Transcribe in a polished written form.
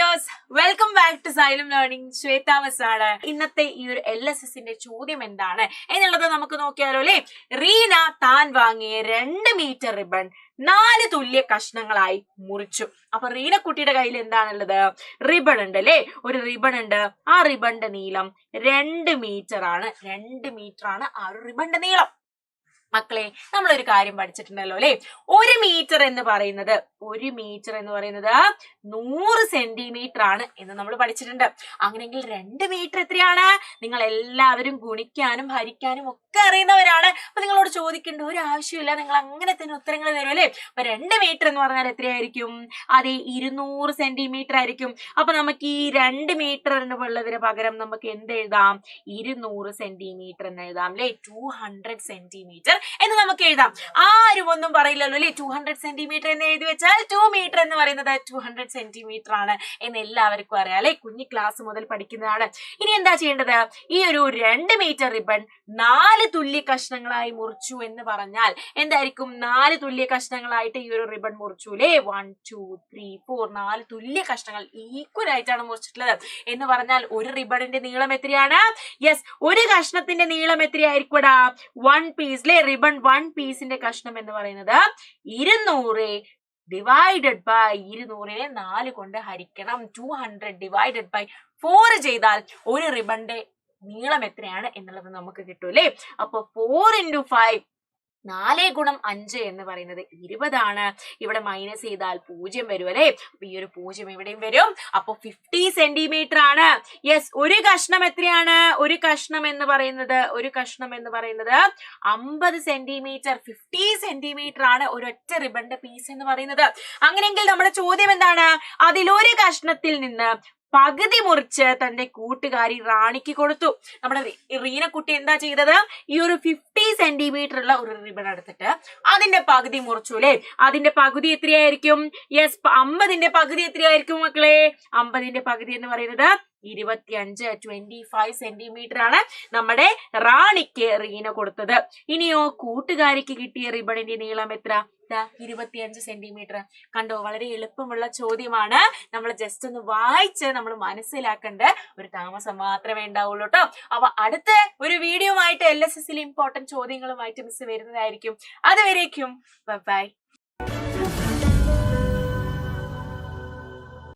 Dears, welcome back to Xylem Learning. Shweta miss ആണ്. ഇന്നത്തെ ഈ ഒരു LSSന്റെ ചോദ്യം എന്താണ് എന്നുള്ളത് നമുക്ക് നോക്കിയാലോ അല്ലെ. റീന താൻ വാങ്ങിയ 2 മീറ്റർ റിബൺ 4 തുല്യ കഷ്ണങ്ങളായി മുറിച്ചു. അപ്പൊ റീനക്കുട്ടിയുടെ കയ്യിൽ എന്താണുള്ളത്? റിബൺ ഉണ്ട് അല്ലെ. ഒരു റിബൺ ഉണ്ട്. ആ റിബണിന്റെ നീളം 2 മീറ്റർ ആണ്. 2 മീറ്റർ ആണ് ആ ഒരു റിബണിന്റെ നീളം. മക്കളെ, നമ്മളൊരു കാര്യം പഠിച്ചിട്ടുണ്ടല്ലോ അല്ലെ. 1 മീറ്റർ എന്ന് പറയുന്നത് 100 സെന്റിമീറ്റർ ആണ് എന്ന് നമ്മൾ പഠിച്ചിട്ടുണ്ട്. അങ്ങനെയെങ്കിൽ 2 മീറ്റർ എത്രയാണ്? നിങ്ങൾ എല്ലാവരും ഗുണിക്കാനും ഹരിക്കാനും ഒക്കെ അറിയുന്നവരാണ്. അപ്പൊ നിങ്ങളോട് ചോദിക്കേണ്ട ഒരു ആവശ്യമില്ല, നിങ്ങൾ അങ്ങനെ തന്നെ ഉത്തരങ്ങൾ തരും അല്ലെ. അപ്പൊ 2 മീറ്റർ എന്ന് പറഞ്ഞാൽ എത്രയായിരിക്കും? അതെ, 200 സെന്റിമീറ്റർ ആയിരിക്കും. അപ്പൊ നമുക്ക് ഈ 2 മീറ്റർ എന്നുള്ളതിന് പകരം നമുക്ക് എന്ത് എഴുതാം? 200 സെന്റിമീറ്റർ എന്ന് എഴുതാം അല്ലെ. 200 സെന്റിമീറ്റർ എന്ന് നമുക്ക് എഴുതാം. ആരും ഒന്നും പറയില്ലല്ലോ അല്ലെ. 200 സെന്റിമീറ്റർ എന്ന് എഴുതി വെച്ചാൽ 2 മീറ്റർ എന്ന് പറയുന്നത് 200 സെന്റിമീറ്റർ ആണ് എന്ന് എല്ലാവർക്കും അറിയാം അല്ലെ. കുഞ്ഞി ക്ലാസ് മുതൽ പഠിക്കുന്നതാണ്. ഇനി എന്താ ചെയ്യേണ്ടത്? ഈ ഒരു 2 മീറ്റർ റിബൺ 4 തുല്യ കഷ്ണങ്ങളായി മുറിച്ചു എന്ന് പറഞ്ഞാൽ എന്തായിരിക്കും? 4 തുല്യ കഷ്ണങ്ങളായിട്ട് ഈ ഒരു റിബൺ മുറിച്ചു അല്ലെ. 1 2 3 4 4 തുല്യ കഷ്ണങ്ങൾ ഈക്വൽ ആയിട്ടാണ് മുറിച്ചിട്ടുള്ളത് എന്ന് പറഞ്ഞാൽ ഒരു റിബണിന്റെ നീളം എത്രയാണ്? യെസ്, ഒരു കഷ്ണത്തിന്റെ നീളം എത്രയായിരിക്കും? 1 പീസ് അല്ലെ. റിബൺ 1 പീസിന്റെ കഷ്ണം എന്ന് പറയുന്നത് 200 ഡിവൈഡഡ് ബൈ 200നെ 4 കൊണ്ട് ഹരിക്കണം. 200 ഡിവൈഡഡ് ബൈ 4 ചെയ്താൽ ഒരു റിബണിന്റെ നീളം എത്രയാണ് എന്നുള്ളത് നമുക്ക് കിട്ടും അല്ലെ. അപ്പൊ 4 × 5 4 × 5 എന്ന് പറയുന്നത് 20 ആണ്. ഇവിടെ മൈനസ് ചെയ്താൽ 0 വരും അല്ലെ. അപ്പൊ ഈ ഒരു 0 ഇവിടെയും വരും. അപ്പൊ 50 സെന്റിമീറ്റർ ആണ്. യെസ്, ഒരു കഷ്ണം എത്രയാണ്? ഒരു കഷ്ണം എന്ന് പറയുന്നത് 50 സെന്റിമീറ്റർ. 50 സെന്റിമീറ്റർ ആണ് ഒരൊറ്റ റിബണിന്റെ പീസ് എന്ന് പറയുന്നത്. അങ്ങനെയെങ്കിൽ നമ്മുടെ ചോദ്യം എന്താണ്? അതിലൊരു കഷ്ണത്തിൽ നിന്ന് പകുതി മുറിച്ച് തന്റെ കൂട്ടുകാരി റാണിക്ക് കൊടുത്തു. നമ്മുടെ റീനക്കുട്ടി എന്താ ചെയ്തത്? ഈ ഒരു 50 സെന്റിമീറ്റർ ഉള്ള ഒരു റിബൺ എടുത്തിട്ട് അതിന്റെ പകുതി മുറിച്ചു അല്ലെ. അതിന്റെ പകുതി എത്രയായിരിക്കും? യെസ്, 50ന്റെ പകുതി എത്രയായിരിക്കും മക്കളെ? 50ന്റെ പകുതി എന്ന് പറയുന്നത് 25 സെന്റിമീറ്റർ ആണ് നമ്മുടെ റാണിക്ക് റീന കൊടുത്തത്. ഇനിയോ കൂട്ടുകാരിക്ക് കിട്ടിയ റിബണിന്റെ നീളം എത്ര? 25 സെന്റിമീറ്റർ. കണ്ടോ, വളരെ എളുപ്പമുള്ള ചോദ്യമാണ്. നമ്മൾ ജസ്റ്റ് ഒന്ന് വായിച്ച് നമ്മൾ മനസ്സിലാക്കേണ്ട ഒരു താമസം മാത്രമേ ഉണ്ടാവുള്ളൂ കേട്ടോ. അപ്പൊ അടുത്ത ഒരു വീഡിയോ ആയിട്ട് LSSൽ ഇമ്പോർട്ടന്റ് ചോദ്യങ്ങളുമായിട്ട് മിസ് വരുന്നതായിരിക്കും. അതുവരേക്കും ബൈ.